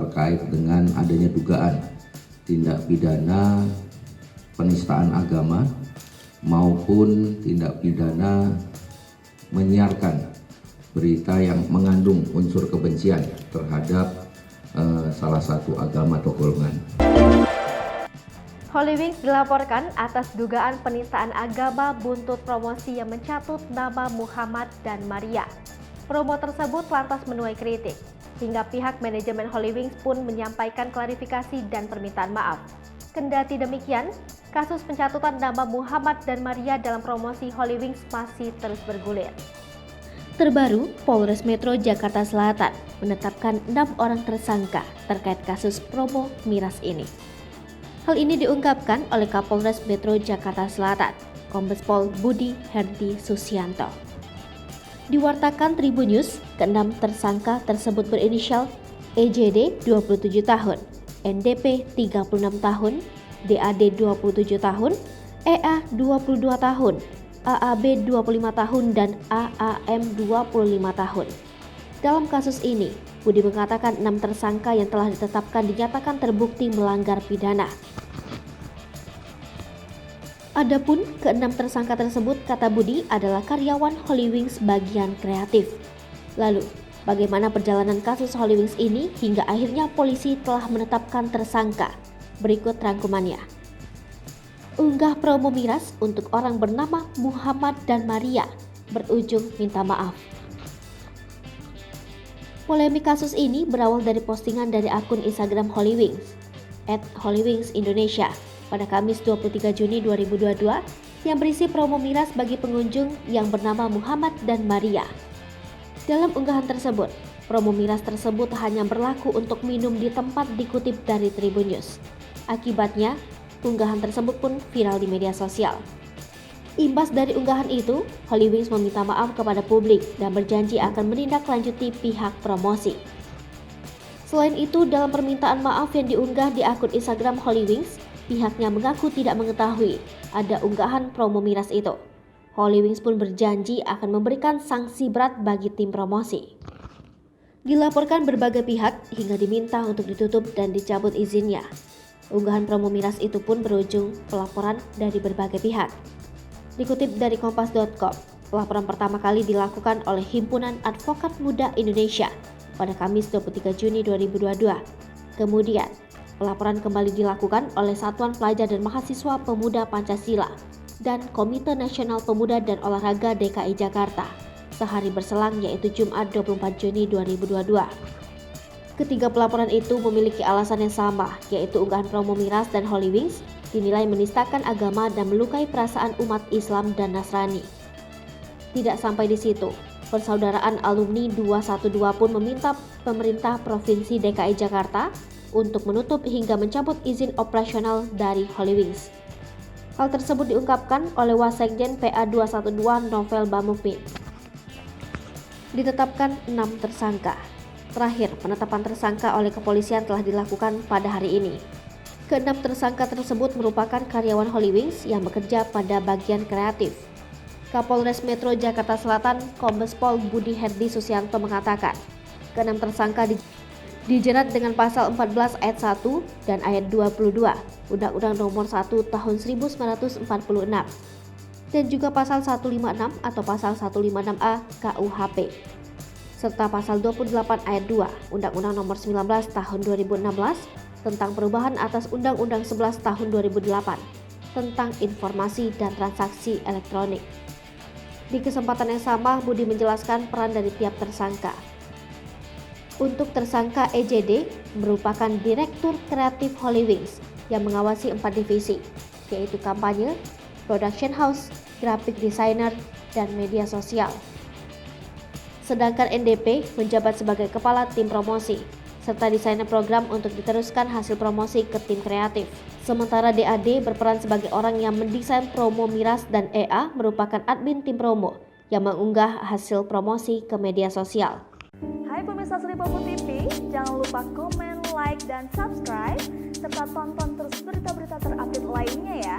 terkait dengan adanya dugaan tindak pidana penistaan agama maupun tindak pidana menyiarkan berita yang mengandung unsur kebencian terhadap salah satu agama atau golongan. Hollywings dilaporkan atas dugaan penistaan agama buntut promosi yang mencatut nama Muhammad dan Maria. Promo tersebut lantas menuai kritik, hingga pihak manajemen Hollywings pun menyampaikan klarifikasi dan permintaan maaf. Kendati demikian, kasus pencatutan nama Muhammad dan Maria dalam promosi Hollywings masih terus bergulir. Terbaru, Polres Metro Jakarta Selatan menetapkan 6 orang tersangka terkait kasus promo miras ini. Hal ini diungkapkan oleh Kapolres Metro Jakarta Selatan, Kombes Pol Budi Herdi Susianto. Diwartakan Tribun News, ke-6 tersangka tersebut berinisial EJD 27 tahun, NDP 36 tahun, DAD 27 tahun, EA 22 tahun, AAB 25 tahun, dan AAM 25 tahun. Dalam kasus ini, Budi mengatakan 6 tersangka yang telah ditetapkan dinyatakan terbukti melanggar pidana. Adapun ke-6 tersangka tersebut, kata Budi, adalah karyawan Hollywings bagian kreatif. Lalu, bagaimana perjalanan kasus Hollywings ini hingga akhirnya polisi telah menetapkan tersangka? Berikut rangkumannya. Unggah promo miras untuk orang bernama Muhammad dan Maria berujung minta maaf. Polemik kasus ini berawal dari postingan dari akun Instagram Hollywings @hollywingsindonesia pada Kamis 23 Juni 2022 yang berisi promo miras bagi pengunjung yang bernama Muhammad dan Maria. Dalam unggahan tersebut, promo miras tersebut hanya berlaku untuk minum di tempat dikutip dari Tribun News. Akibatnya, unggahan tersebut pun viral di media sosial. Imbas dari unggahan itu, Hollywings meminta maaf kepada publik dan berjanji akan menindaklanjuti pihak promosi. Selain itu, dalam permintaan maaf yang diunggah di akun Instagram Hollywings, pihaknya mengaku tidak mengetahui ada unggahan promo miras itu. Hollywings pun berjanji akan memberikan sanksi berat bagi tim promosi. Dilaporkan berbagai pihak hingga diminta untuk ditutup dan dicabut izinnya. Unggahan promo miras itu pun berujung pelaporan dari berbagai pihak. Dikutip dari kompas.com, pelaporan pertama kali dilakukan oleh Himpunan Advokat Muda Indonesia pada Kamis 23 Juni 2022. Kemudian, pelaporan kembali dilakukan oleh Satuan Pelajar dan Mahasiswa Pemuda Pancasila dan Komite Nasional Pemuda dan Olahraga DKI Jakarta sehari berselang, yaitu Jumat 24 Juni 2022. Ketiga pelaporan itu memiliki alasan yang sama, yaitu unggahan promo miras dan Hollywings dinilai menistakan agama dan melukai perasaan umat Islam dan Nasrani. Tidak sampai di situ, Persaudaraan Alumni 212 pun meminta pemerintah Provinsi DKI Jakarta untuk menutup hingga mencabut izin operasional dari Hollywings. Hal tersebut diungkapkan oleh Wasekjen PA 212 Novel Bamukmin. Ditetapkan 6 tersangka. Terakhir, penetapan tersangka oleh kepolisian telah dilakukan pada hari ini. Ke-6 tersangka tersebut merupakan karyawan Hollywings yang bekerja pada bagian kreatif. Kapolres Metro Jakarta Selatan, Kombes Pol Budi Herdi Susianto mengatakan, ke-6 tersangka dijerat dengan pasal 14 ayat 1 dan ayat 22 Undang-Undang Nomor 1 Tahun 1946 dan juga pasal 156 atau pasal 156A KUHP serta pasal 28 ayat 2 Undang-Undang Nomor 19 Tahun 2016 tentang perubahan atas Undang-Undang 11 Tahun 2008 tentang informasi dan transaksi elektronik. Di kesempatan yang sama, Budi menjelaskan peran dari tiap tersangka. Untuk tersangka EJD merupakan Direktur Kreatif Hollywings yang mengawasi 4 divisi, yaitu kampanye, production house, graphic designer, dan media sosial. Sedangkan NDP menjabat sebagai kepala tim promosi, serta desainer program untuk diteruskan hasil promosi ke tim kreatif. Sementara DAD berperan sebagai orang yang mendesain promo miras dan EA merupakan admin tim promo yang mengunggah hasil promosi ke media sosial. Hai pemirsa Sri Popo TV, jangan lupa komen, like, dan subscribe, serta tonton terus berita-berita terupdate lainnya ya.